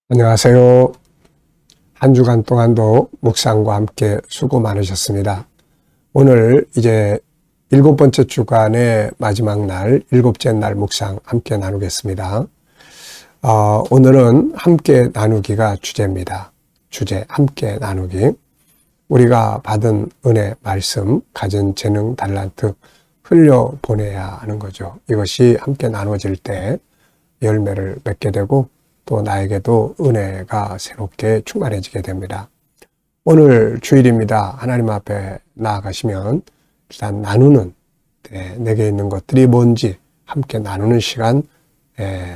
안녕하세요. 한 주간 동안도 묵상과 함께 수고 많으셨습니다. 오늘 이제 7번째 주간의 마지막 날, 7째 날 묵상 함께 나누겠습니다. 오늘은 함께 나누기가 주제입니다. 주제, 함께 나누기. 우리가 받은 은혜, 말씀, 가진 재능, 달란트 흘려보내야 하는 거죠. 이것이 함께 나눠질 때 열매를 맺게 되고 또 나에게도 은혜가 새롭게 충만해지게 됩니다. 오늘 주일입니다. 하나님 앞에 나아가시면 일단 나누는, 내게 있는 것들이 뭔지 함께 나누는 시간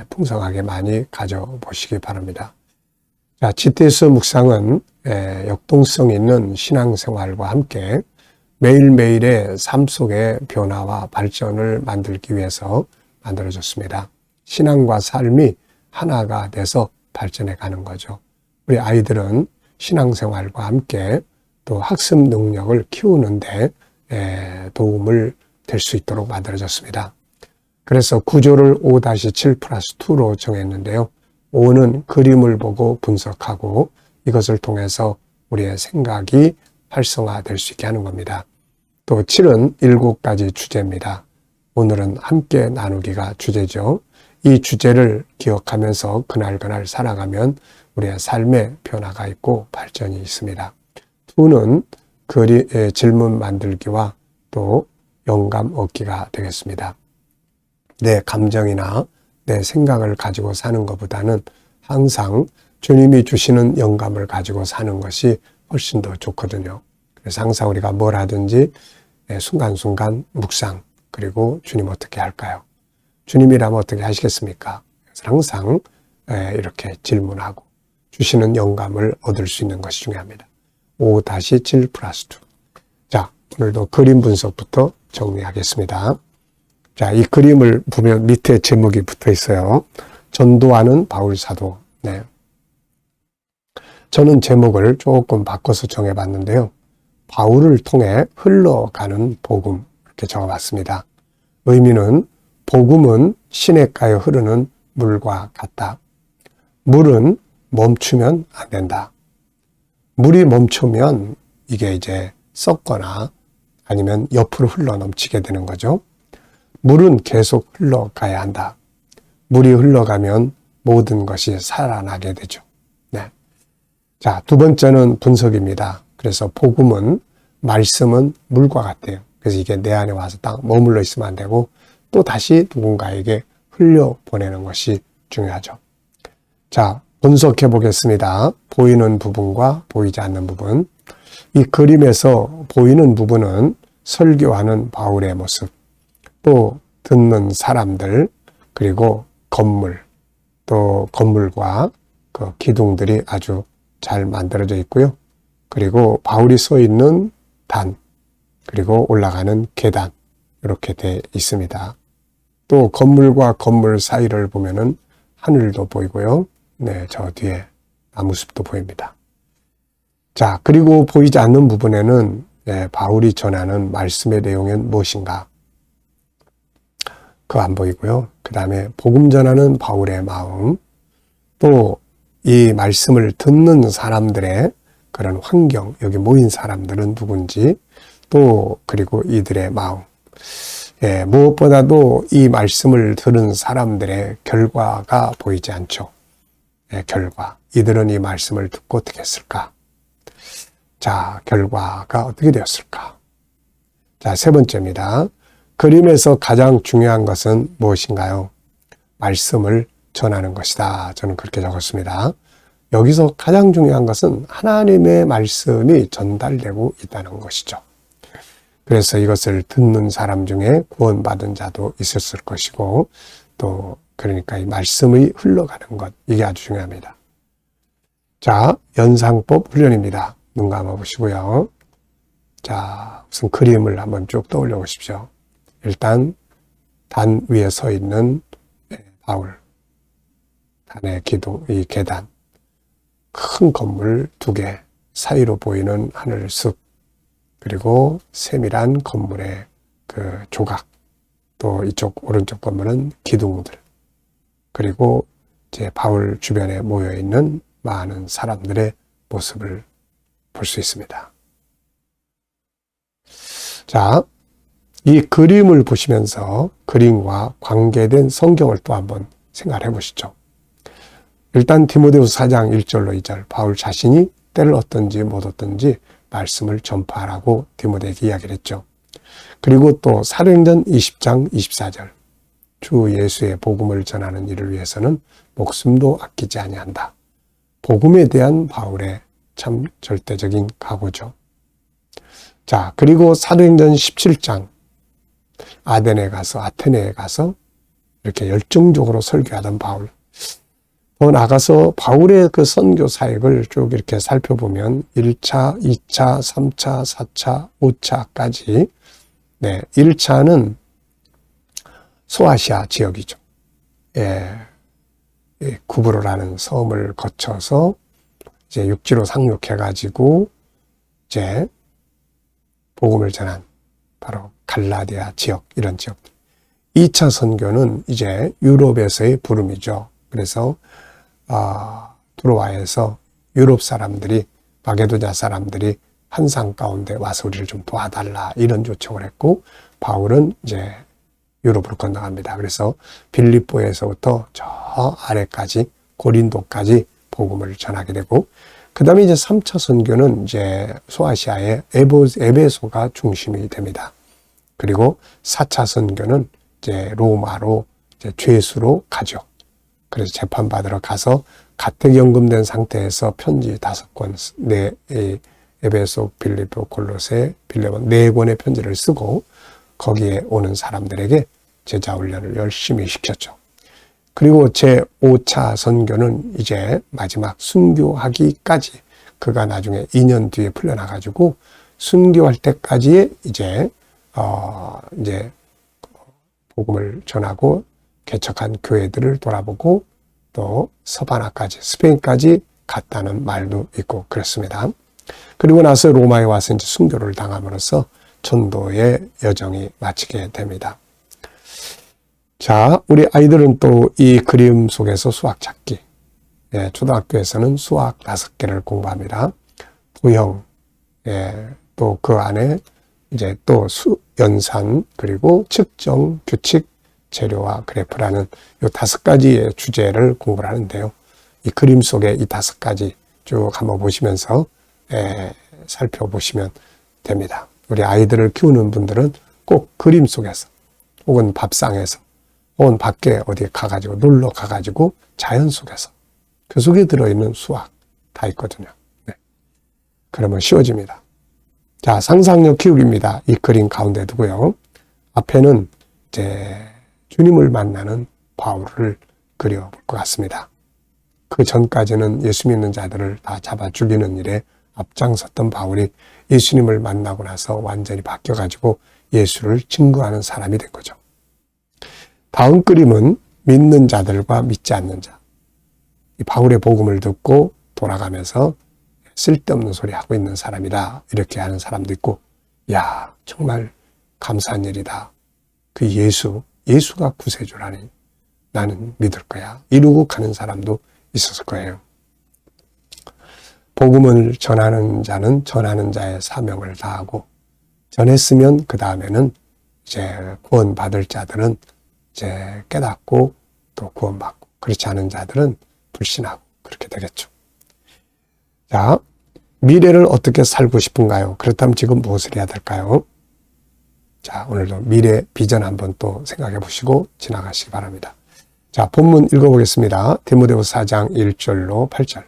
풍성하게 많이 가져보시기 바랍니다. 자, GTS 묵상은 역동성 있는 신앙생활과 함께 매일매일의 삶 속의 변화와 발전을 만들기 위해서 만들어졌습니다. 신앙과 삶이 하나가 돼서 발전해 가는 거죠. 우리 아이들은 신앙생활과 함께 또 학습 능력을 키우는데 도움을 될 수 있도록 만들어졌습니다. 그래서 구조를 5-7+2로 정했는데요. 5는 그림을 보고 분석하고 이것을 통해서 우리의 생각이 활성화될 수 있게 하는 겁니다. 또 7은 7가지 주제입니다. 오늘은 함께 나누기가 주제죠. 이 주제를 기억하면서 그날 살아가면 우리의 삶에 변화가 있고 발전이 있습니다. 2는 질문 만들기와 또 영감 얻기가 되겠습니다. 내 감정이나 내 생각을 가지고 사는 것보다는 항상 주님이 주시는 영감을 가지고 사는 것이 훨씬 더 좋거든요. 그래서 항상 우리가 뭘 하든지 순간순간 묵상, 그리고 주님 어떻게 할까요? 주님이라면 어떻게 하시겠습니까? 그래서 항상 이렇게 질문하고 주시는 영감을 얻을 수 있는 것이 중요합니다. 5-7+2. 자, 오늘도 그림 분석부터 정리하겠습니다. 자, 이 그림을 보면 밑에 제목이 붙어 있어요. 전도하는 바울 사도. 네. 저는 제목을 조금 바꿔서 정해봤는데요. 바울을 통해 흘러가는 복음, 이렇게 적어봤습니다. 의미는 복음은 시냇가에 흐르는 물과 같다. 물은 멈추면 안 된다. 물이 멈추면 이게 이제 썩거나 아니면 옆으로 흘러 넘치게 되는 거죠. 물은 계속 흘러가야 한다. 물이 흘러가면 모든 것이 살아나게 되죠. 네. 자, 두 번째는 분석입니다. 그래서 복음은, 말씀은 물과 같아요. 그래서 이게 내 안에 와서 딱 머물러 있으면 안 되고 또 다시 누군가에게 흘려보내는 것이 중요하죠. 자, 분석해 보겠습니다. 보이는 부분과 보이지 않는 부분. 이 그림에서 보이는 부분은 설교하는 바울의 모습, 또 듣는 사람들, 그리고 건물, 또 건물과 그 기둥들이 아주 잘 만들어져 있고요. 그리고 바울이 서 있는 단, 그리고 올라가는 계단, 이렇게 돼 있습니다. 또 건물과 건물 사이를 보면은 하늘도 보이고요. 네, 저 뒤에 나무숲도 보입니다. 자, 그리고 보이지 않는 부분에는 바울이 전하는 말씀의 내용은 무엇인가? 그거 안 보이고요. 그 다음에 복음 전하는 바울의 마음, 또 이 말씀을 듣는 사람들의 그런 환경, 여기 모인 사람들은 누군지, 또 그리고 이들의 마음. 무엇보다도 이 말씀을 들은 사람들의 결과가 보이지 않죠. 결과. 이들은 이 말씀을 듣고 어떻게 했을까? 자, 결과가 어떻게 되었을까? 자, 세 번째입니다. 그림에서 가장 중요한 것은 무엇인가요? 말씀을 전하는 것이다. 저는 그렇게 적었습니다. 여기서 가장 중요한 것은 하나님의 말씀이 전달되고 있다는 것이죠. 그래서 이것을 듣는 사람 중에 구원받은 자도 있었을 것이고, 또 그러니까 이 말씀이 흘러가는 것, 이게 아주 중요합니다. 자, 연상법 훈련입니다. 눈 감아 보시고요. 자, 우선 그림을 한번 쭉 떠올려 보십시오. 일단 단 위에 서 있는 바울, 단의 기둥, 이 계단, 큰 건물 2개, 사이로 보이는 하늘숲, 그리고 세밀한 건물의 그 조각, 또 이쪽 오른쪽 건물은 기둥들, 그리고 제 바울 주변에 모여있는 많은 사람들의 모습을 볼 수 있습니다. 자, 이 그림을 보시면서 그림과 관계된 성경을 또 한번 생각해 보시죠. 일단 디모데후서 4장 1절로 2절 바울 자신이 때를 얻든지 못 얻든지 말씀을 전파하라고 디모데에게 이야기를 했죠. 그리고 또 사도행전 20장 24절 주 예수의 복음을 전하는 일을 위해서는 목숨도 아끼지 아니한다. 복음에 대한 바울의 참 절대적인 각오죠. 자, 그리고 사도행전 17장 아테네에 가서 이렇게 열정적으로 설교하던 바울. 더 나가서 바울의 그 선교 사역을 쭉 이렇게 살펴보면 1차, 2차, 3차, 4차, 5차까지 1차는 소아시아 지역이죠. 구브로라는 섬을 거쳐서 이제 육지로 상륙해가지고 이제 복음을 전한 바로 갈라디아 지역, 이런 지역. 2차 선교는 이제 유럽에서의 부름이죠. 그래서 드로아에서 유럽 사람들이, 마게도냐 사람들이 한상 가운데 와서 우리를 좀 도와달라 이런 요청을 했고, 바울은 이제 유럽으로 건너갑니다. 그래서 빌립보에서부터 저 아래까지 고린도까지 복음을 전하게 되고, 그 다음에 이제 3차 선교는 이제 소아시아의 에베소가 중심이 됩니다. 그리고 4차 선교는 이제 로마로 이제 죄수로 가죠. 그래서 재판받으러 가서 가택 연금된 상태에서 편지 5권, 에베소, 빌립보, 골로새, 빌레몬 4권의 편지를 쓰고 거기에 오는 사람들에게 제자 훈련을 열심히 시켰죠. 그리고 제5차 선교는 이제 마지막 순교하기까지, 그가 나중에 2년 뒤에 풀려나가지고 순교할 때까지의 이제 복음을 전하고 개척한 교회들을 돌아보고 또 서바나까지, 스페인까지 갔다는 말도 있고 그렇습니다. 그리고 나서 로마에 와서 이제 순교를 당함으로써 전도의 여정이 마치게 됩니다. 자, 우리 아이들은 또 이 그림 속에서 수학 찾기. 초등학교에서는 수학 5개를 공부합니다. 도형, 또 그 안에 이제 또 연산, 그리고 측정, 규칙, 재료와 그래프라는 이 5가지의 주제를 공부를 하는데요. 이 그림 속에 이 5가지 쭉 한번 보시면서 살펴보시면 됩니다. 우리 아이들을 키우는 분들은 꼭 그림 속에서, 혹은 밥상에서, 혹은 밖에 어디 가가지고 놀러 가가지고 자연 속에서, 그 속에 들어있는 수학 다 있거든요. 그러면 쉬워집니다. 자, 상상력 키우기입니다. 이 그림 가운데 두고요. 앞에는 이제 주님을 만나는 바울을 그려볼 것 같습니다. 그 전까지는 예수 믿는 자들을 다 잡아 죽이는 일에 앞장섰던 바울이 예수님을 만나고 나서 완전히 바뀌어가지고 예수를 증거하는 사람이 된 거죠. 다음 그림은 믿는 자들과 믿지 않는 자. 이 바울의 복음을 듣고 돌아가면서 쓸데없는 소리 하고 있는 사람이다, 이렇게 하는 사람도 있고, 야, 정말 감사한 일이다. 그 예수가 구세주라니 나는 믿을 거야, 이러고 가는 사람도 있었을 거예요. 복음을 전하는 자는 전하는 자의 사명을 다하고, 전했으면 그 다음에는 이제 구원받을 자들은 이제 깨닫고 또 구원받고, 그렇지 않은 자들은 불신하고 그렇게 되겠죠. 자, 미래를 어떻게 살고 싶은가요? 그렇다면 지금 무엇을 해야 될까요? 자, 오늘도 미래 비전 한번 또 생각해 보시고 지나가시기 바랍니다. 자, 본문 읽어보겠습니다. 디모데후서 4장 1절로 8절.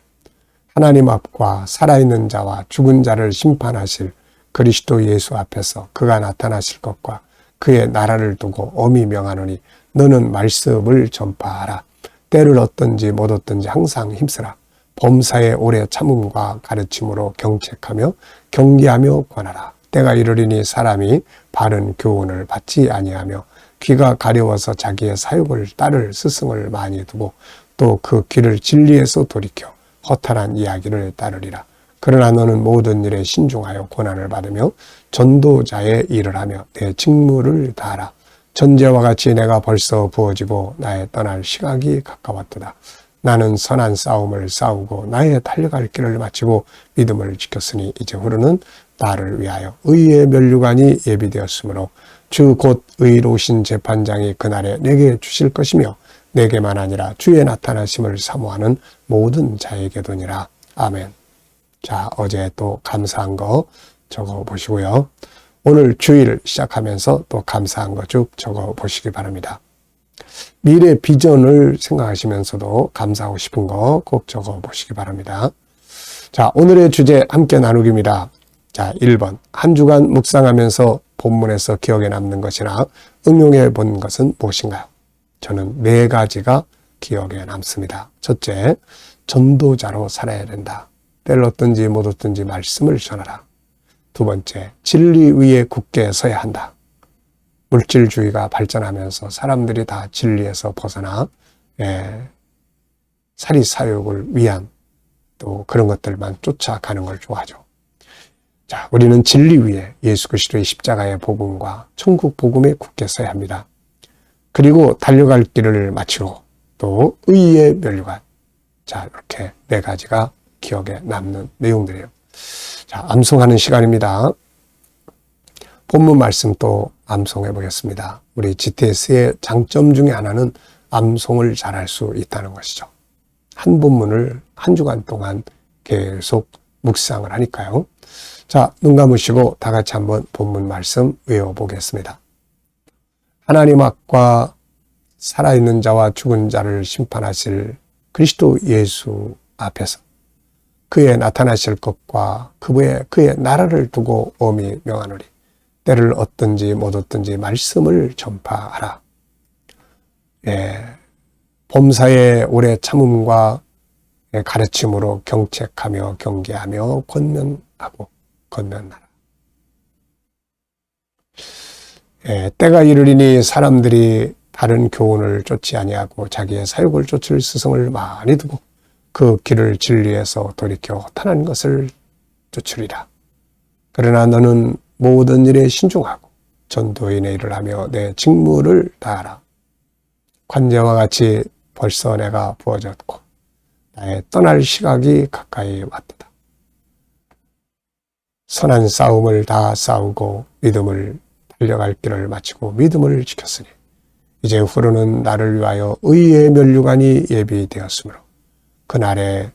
하나님 앞과 살아있는 자와 죽은 자를 심판하실 그리스도 예수 앞에서 그가 나타나실 것과 그의 나라를 두고 엄히 명하노니 너는 말씀을 전파하라. 때를 얻든지 못 얻든지 항상 힘쓰라. 범사에 오래 참음과 가르침으로 경책하며 경계하며 권하라. 때가 이르리니 사람이 바른 교훈을 받지 아니하며 귀가 가려워서 자기의 사욕을 따를 스승을 많이 두고 또 그 귀를 진리에서 돌이켜 허탄한 이야기를 따르리라. 그러나 너는 모든 일에 신중하여 고난을 받으며 전도자의 일을 하며 내 직무를 다하라. 전제와 같이 내가 벌써 부어지고 나의 떠날 시각이 가까웠도다. 나는 선한 싸움을 싸우고 나의 달려갈 길을 마치고 믿음을 지켰으니 이제후로는 나를 위하여 의의 면류관이 예비되었으므로 주 곧 의로우신 재판장이 그날에 내게 주실 것이며 내게만 아니라 주의 나타나심을 사모하는 모든 자에게도니라. 아멘. 자, 어제 또 감사한 거 적어 보시고요. 오늘 주일 시작하면서 또 감사한 거 쭉 적어 보시기 바랍니다. 미래 비전을 생각하시면서도 감사하고 싶은 거 꼭 적어 보시기 바랍니다. 자, 오늘의 주제 함께 나누기입니다. 자, 1번. 한 주간 묵상하면서 본문에서 기억에 남는 것이나 응용해 본 것은 무엇인가요? 저는 4가지가 기억에 남습니다. 첫째, 전도자로 살아야 된다. 때를 얻든지 못 얻든지 말씀을 전하라. 두 번째, 진리 위에 굳게 서야 한다. 물질주의가 발전하면서 사람들이 다 진리에서 벗어나 사리사욕을 위한 또 그런 것들만 쫓아가는 걸 좋아하죠. 자, 우리는 진리 위에 예수 그리스도의 십자가의 복음과 천국 복음에 굳게 서야 합니다. 그리고 달려갈 길을 마치고 또 의의 면류관. 자, 이렇게 4가지가 기억에 남는 내용들이에요. 자, 암송하는 시간입니다. 본문 말씀 또 암송해 보겠습니다. 우리 GTS의 장점 중에 하나는 암송을 잘할 수 있다는 것이죠. 한 본문을 한 주간 동안 계속 묵상을 하니까요. 자, 눈 감으시고 다 같이 한번 본문 말씀 외워보겠습니다. 하나님 앞과 살아있는 자와 죽은 자를 심판하실 그리스도 예수 앞에서 그의 나타나실 것과 그의 나라를 두고 엄히 명하노니 때를 얻든지 못 얻든지 말씀을 전파하라. 범사의 오래 참음과 가르침으로 경책하며 경계하며 권면하라. 때가 이르리니 사람들이 다른 교훈을 쫓지 아니하고 자기의 사욕을 쫓을 스승을 많이 두고 그 길을 진리에서 돌이켜 허탄한 것을 쫓으리라. 그러나 너는 모든 일에 신중하고 전도인의 일을 하며 내 직무를 다하라. 관제와 같이 벌써 내가 부어졌고 나의 떠날 시각이 가까이 왔도다. 선한 싸움을 다 싸우고 믿음을 달려갈 길을 마치고 믿음을 지켰으니 이제후로는 나를 위하여 의의 면류관이 예비되었으므로 그날에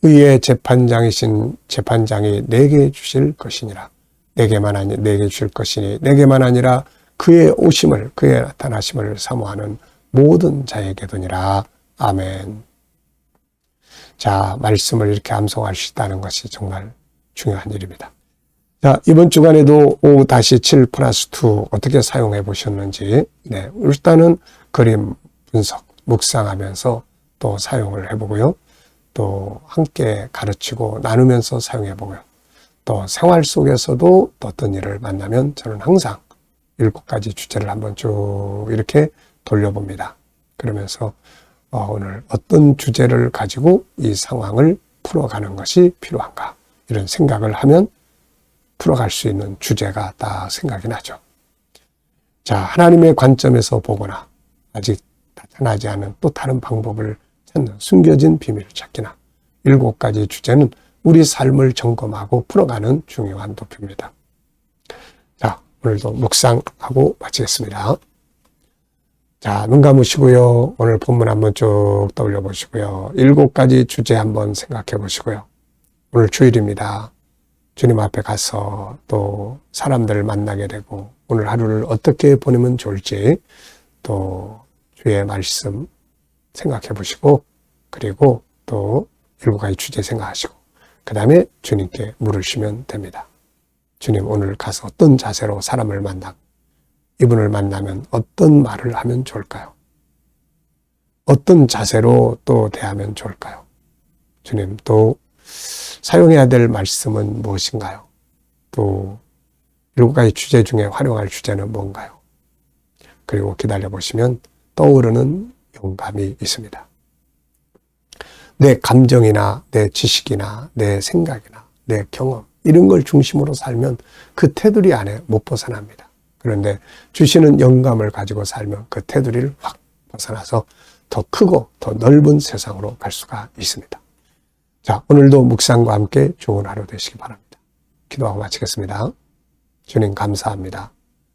의의 재판장이신 재판장이 내게 주실 것이니라. 내게 주실 것이니 내게만 아니라 그의 오심을 그의 나타나심을 사모하는 모든 자에게도니라. 아멘. 자, 말씀을 이렇게 암송할 수 있다는 것이 정말 중요한 일입니다. 자, 이번 주간에도 5-7+2 어떻게 사용해 보셨는지, 일단은 그림 분석, 묵상하면서 또 사용을 해보고요. 또 함께 가르치고 나누면서 사용해 보고요. 또 생활 속에서도 어떤 일을 만나면 저는 항상 7가지 주제를 한번 쭉 이렇게 돌려봅니다. 그러면서 오늘 어떤 주제를 가지고 이 상황을 풀어가는 것이 필요한가, 이런 생각을 하면 풀어갈 수 있는 주제가 딱 생각이 나죠. 자, 하나님의 관점에서 보거나 아직 나타나지 않은 또 다른 방법을 찾는 숨겨진 비밀을 찾기나 7가지 주제는 우리 삶을 점검하고 풀어가는 중요한 도표입니다. 자, 오늘도 묵상하고 마치겠습니다. 자, 눈 감으시고요. 오늘 본문 한번 쭉 떠올려 보시고요. 7가지 주제 한번 생각해 보시고요. 오늘 주일입니다. 주님 앞에 가서 또 사람들을 만나게 되고 오늘 하루를 어떻게 보내면 좋을지 또 주의 말씀 생각해 보시고 그리고 또 7가지 주제 생각하시고 그 다음에 주님께 물으시면 됩니다. 주님, 오늘 가서 어떤 자세로 사람을 만나고 이분을 만나면 어떤 말을 하면 좋을까요? 어떤 자세로 또 대하면 좋을까요? 주님, 또 사용해야 될 말씀은 무엇인가요? 또 7가지 주제 중에 활용할 주제는 뭔가요? 그리고 기다려 보시면 떠오르는 영감이 있습니다. 내 감정이나 내 지식이나 내 생각이나 내 경험 이런 걸 중심으로 살면 그 테두리 안에 못 벗어납니다. 그런데 주시는 영감을 가지고 살면 그 테두리를 확 벗어나서 더 크고 더 넓은 세상으로 갈 수가 있습니다. 자, 오늘도 묵상과 함께 좋은 하루 되시기 바랍니다. 기도하고 마치겠습니다. 주님 감사합니다.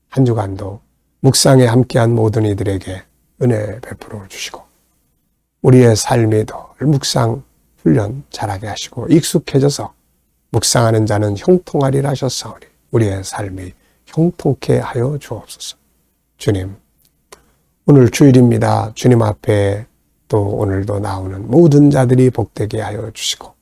한 주간도 묵상에 함께한 모든 이들에게 은혜 베풀어 주시고 우리의 삶이 더 묵상 훈련 잘하게 하시고 익숙해져서 묵상하는 자는 형통하리라 하셨사오니 우리의 삶이 형통케 하여 주옵소서. 주님, 오늘 주일입니다. 주님 앞에 또 오늘도 나오는 모든 자들이 복되게 하여 주시고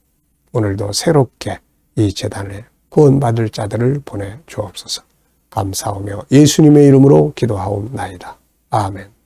오늘도 새롭게 이 제단에 구원받을 자들을 보내 주옵소서. 감사하며 예수님의 이름으로 기도하옵나이다. 아멘.